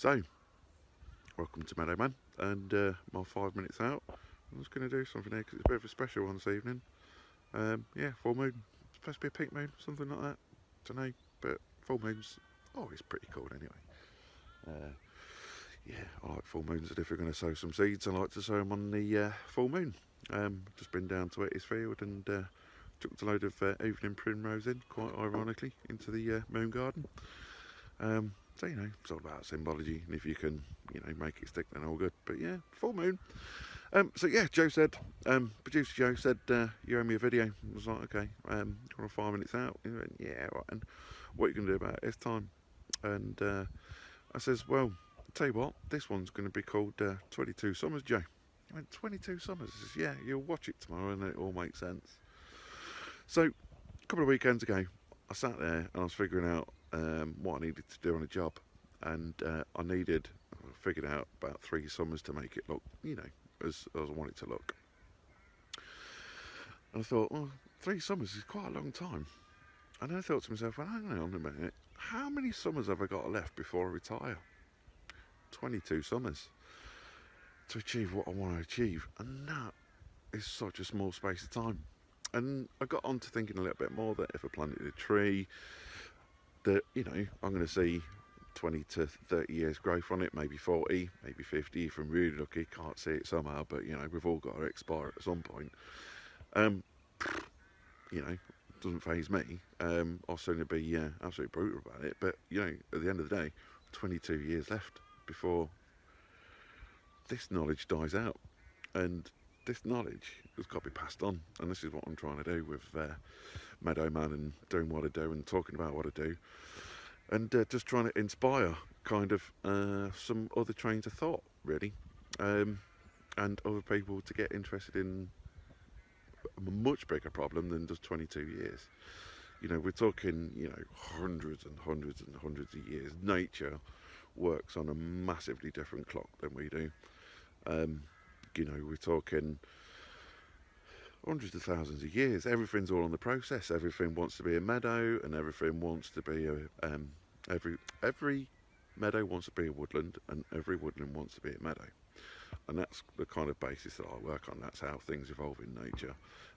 So, welcome to Meadow Man, and my 5 minutes out. I was going to do something here because it's a bit of a special one this evening. Yeah, full moon. It's supposed to be a pink moon, something like that. Don't know, but full moons always pretty cool anyway. Uh, yeah, I like full moons, and if you're going to sow some seeds, I like to sow them on the full moon. Just been down to Field and chucked a load of evening primrose in, quite ironically, into the moon garden. So, it's all about symbology, and if you can, make it stick, then all good. But yeah, full moon. So yeah, Joe said, producer Joe said, you owe me a video. I was like, okay, we're 5 minutes out. He went, yeah, right, and what are you going to do about it this time? And I says, well, I'll tell you what, this one's going to be called 22 Summers, Joe. He went, 22 Summers? I says, yeah, you'll watch it tomorrow and it all makes sense. So, a couple of weekends ago, I sat there and I was figuring out what I needed to do on a job, and I figured out about 3 summers to make it look, as I want it to look. And I thought, well, 3 summers is quite a long time. And then I thought to myself, well, hang on a minute, how many summers have I got left before I retire? 22 summers to achieve what I want to achieve, and that is such a small space of time. And I got on to thinking a little bit more that if I planted a tree, that, I'm going to see 20 to 30 years growth on it, maybe 40, maybe 50 if I'm really lucky. Can't see it somehow, but we've all got to expire at some point. Doesn't faze me. I'll certainly be absolutely brutal about it, but at the end of the day, 22 years left before this knowledge dies out, and this knowledge has got to be passed on, and this is what I'm trying to do with Meadow Man and doing what I do and talking about what I do, and just trying to inspire kind of some other trains of thought, really, and other people to get interested in a much bigger problem than just 22 years. We're talking, hundreds and hundreds and hundreds of years. Nature works on a massively different clock than we do. We're talking hundreds of thousands of years. Everything's all on the process. Everything wants to be a meadow, and everything wants to be every meadow wants to be a woodland, and every woodland wants to be a meadow. And that's the kind of basis that I work on. That's how things evolve in nature,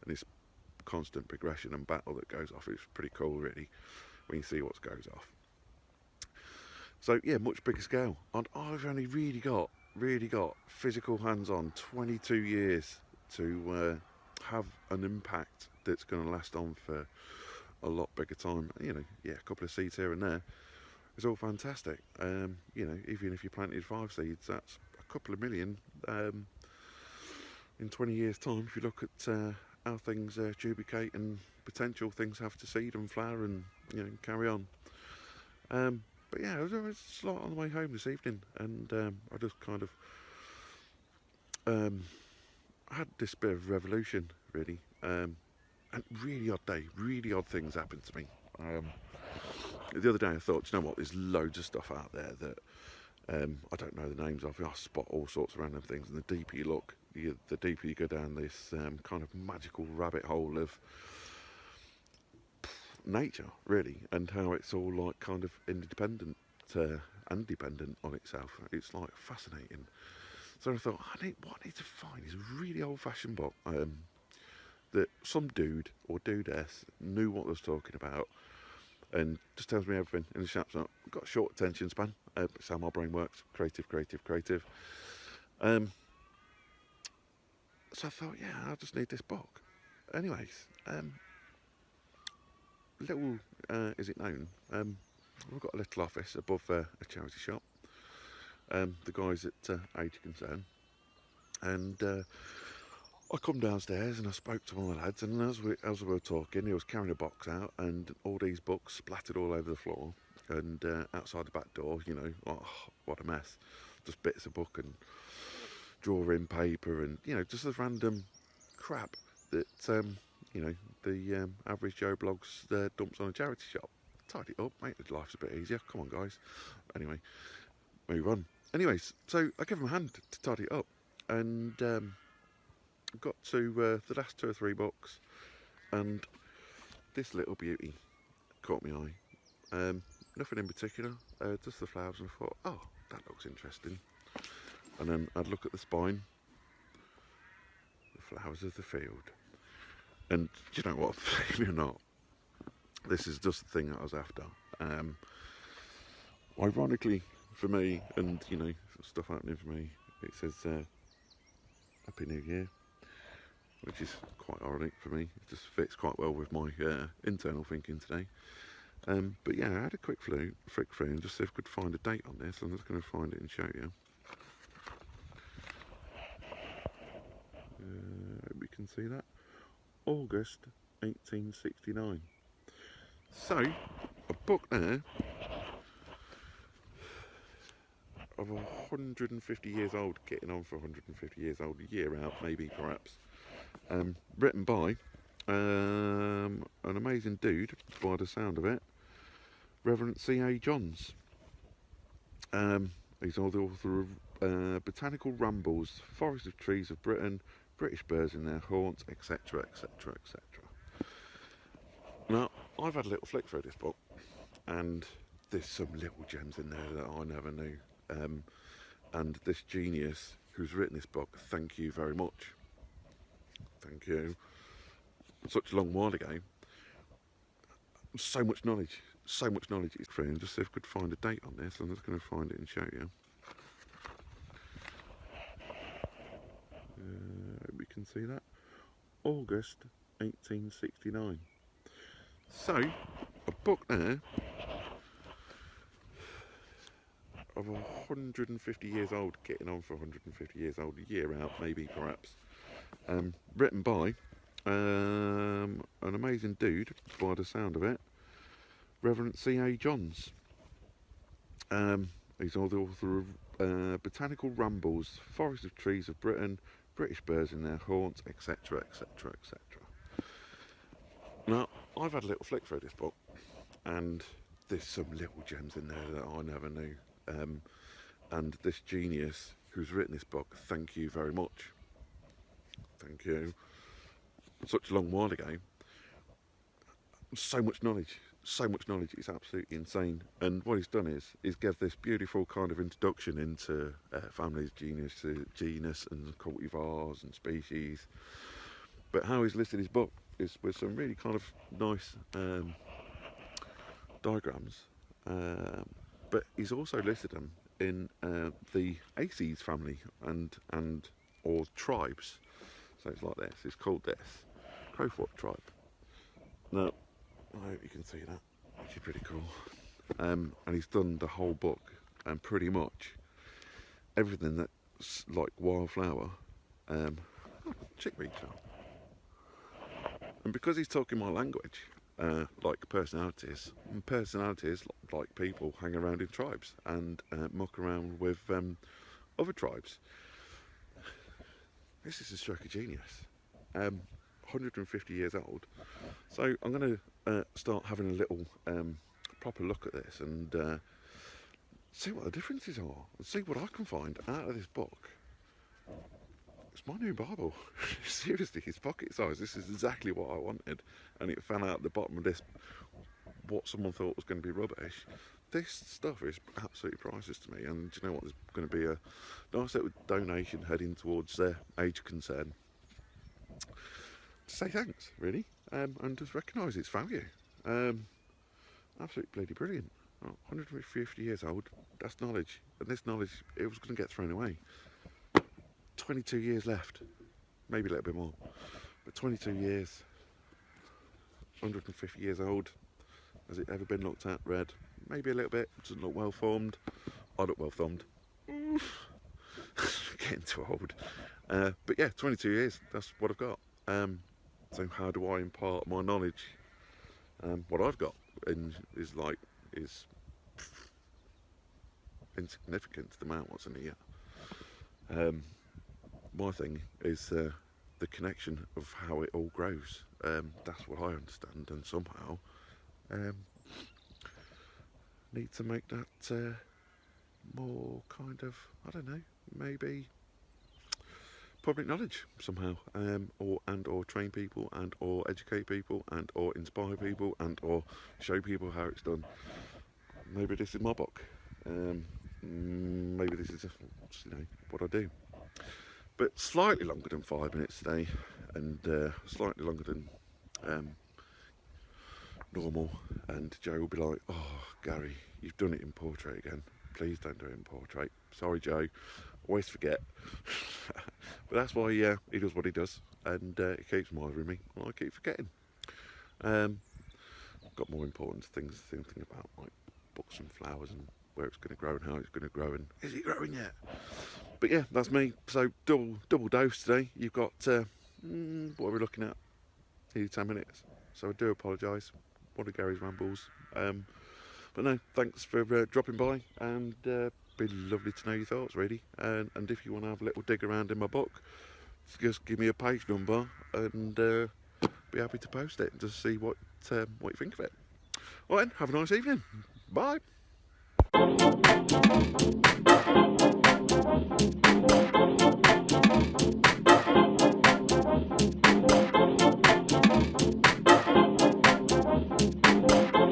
and this constant progression and battle that goes off. It's pretty cool, really, when you see what goes off. So yeah, much bigger scale. And I've only really got physical hands-on 22 years to have an impact that's going to last on for a lot bigger time. A couple of seeds here and there is all fantastic. Even if you planted 5 seeds, that's a couple of million in 20 years' time. If you look at how things duplicate and potential things have to seed and flower and carry on. But yeah, I was on the way home this evening, and I just kind of had this bit of revolution, really, and really odd day, really odd things happened to me. The other day I thought, you know what, there's loads of stuff out there that I don't know the names of. I spot all sorts of random things, and the deeper you look, the deeper you go down this kind of magical rabbit hole of nature, really, and how it's all like kind of independent and dependent on itself. It's like fascinating. So I thought, what I need to find is a really old-fashioned book that some dude or dudess knew what I was talking about, and just tells me everything in the shop's not. I've got a short attention span. It's how my brain works. Creative. So I thought, yeah, I just need this book. Anyways, little is it known, we've got a little office above a charity shop. The guys at Age Concern, and I come downstairs and I spoke to one of the lads, and as we were talking, he was carrying a box out, and all these books splattered all over the floor, and outside the back door, oh, what a mess, just bits of book and drawing paper, and just this random crap that the average Joe Blogs dumps on a charity shop. Tidy it up, make life's a bit easier. Come on, guys. Anyway, move on. Anyways, so I give him a hand to tidy it up, and got to the last 2 or 3 books, and this little beauty caught my eye. Nothing in particular, just the flowers, and I thought, oh, that looks interesting. And then I'd look at the spine, the flowers of the field. And do you know what, believe it or not, this is just the thing that I was after. Ironically for me, and you know, stuff happening for me, it says Happy New Year, which is quite ironic for me. It just fits quite well with my internal thinking today. But yeah, I had a quick flick through and just see if I could find a date on this. I'm just going to find it and show you. Hope you can see that. August 1869. So, a book there of 150 years old, getting on for 150 years old, a year out maybe perhaps. Written by an amazing dude, by the sound of it, Reverend C.A. Johns. He's the author of Botanical Rambles, Forest of Trees of Britain, British Birds in Their Haunts, etc, etc, etc. Now, I've had a little flick through this book, and there's some little gems in there that I never knew. And this genius who's written this book, thank you very much. Thank you. Such a long while ago. So much knowledge is free. And just see if I could find a date on this. I'm just going to find it and show you. Hope you can see that. August 1869. So, a book there of 150 years old, getting on for 150 years old, a year out maybe perhaps. Written by an amazing dude, by the sound of it, Reverend C.A. Johns. He's the author of Botanical Rambles, Forest of Trees of Britain, British Birds in Their Haunts, etc, etc, etc. Now, I've had a little flick through this book, and there's some little gems in there that I never knew. And this genius who's written this book, thank you very much. Thank you. Such a long while ago. So much knowledge, it's absolutely insane. And what he's done is give this beautiful kind of introduction into families, genus and cultivars and species. But how he's listed his book is with some really kind of nice diagrams. But he's also listed them in the Aces family and or tribes. So it's like this. It's called this Crowfoot tribe. Now, I hope you can see that, which is pretty cool. And he's done the whole book, and pretty much everything that's like wildflower, chickweed shell. And because he's talking my language, like personalities like people hang around in tribes and muck around with other tribes. This is a stroke of genius. 150 years old. So I'm going to start having a little proper look at this and see what the differences are, and see what I can find out of this book. It's my new Bible. Seriously, it's pocket size. This is exactly what I wanted, and it fell out at the bottom of this, what someone thought was going to be rubbish. This stuff is absolutely priceless to me, and do you know what, there's going to be a nice little donation heading towards age concern. To say thanks, really, and just recognise its value. Absolutely bloody brilliant. 150 years old, that's knowledge, and this knowledge, it was going to get thrown away. 22 years left, maybe a little bit more, but 22 years, 150 years old. Has it ever been looked at, read? Maybe a little bit. Doesn't look well formed. I look well thumbed. Getting too old. But yeah, 22 years, that's what I've got. So how do I impart my knowledge? What I've got is insignificant to the amount what's in here. My thing is the connection of how it all grows. That's what I understand, and somehow need to make that more kind of, I don't know, maybe public knowledge somehow, or train people, and or educate people, and or inspire people, and or show people how it's done. Maybe this is my book. maybe this is just, what I do. But slightly longer than 5 minutes today, and slightly longer than normal. And Joe will be like, "Oh, Gary, you've done it in portrait again. Please don't do it in portrait. Sorry, Joe. Always forget." But that's why he does what he does, and he keeps bothering me, and I keep forgetting. I've got more important things to think about, like books and flowers and where it's going to grow and how it's going to grow and is it growing yet? But yeah, that's me. So double dose today. You've got what are we looking at? Nearly 10 minutes. So I do apologise. One of Gary's rambles. But no, thanks for dropping by, and be lovely to know your thoughts, really. And if you want to have a little dig around in my book, just give me a page number, and be happy to post it and just see what you think of it. Well then, have a nice evening. Bye.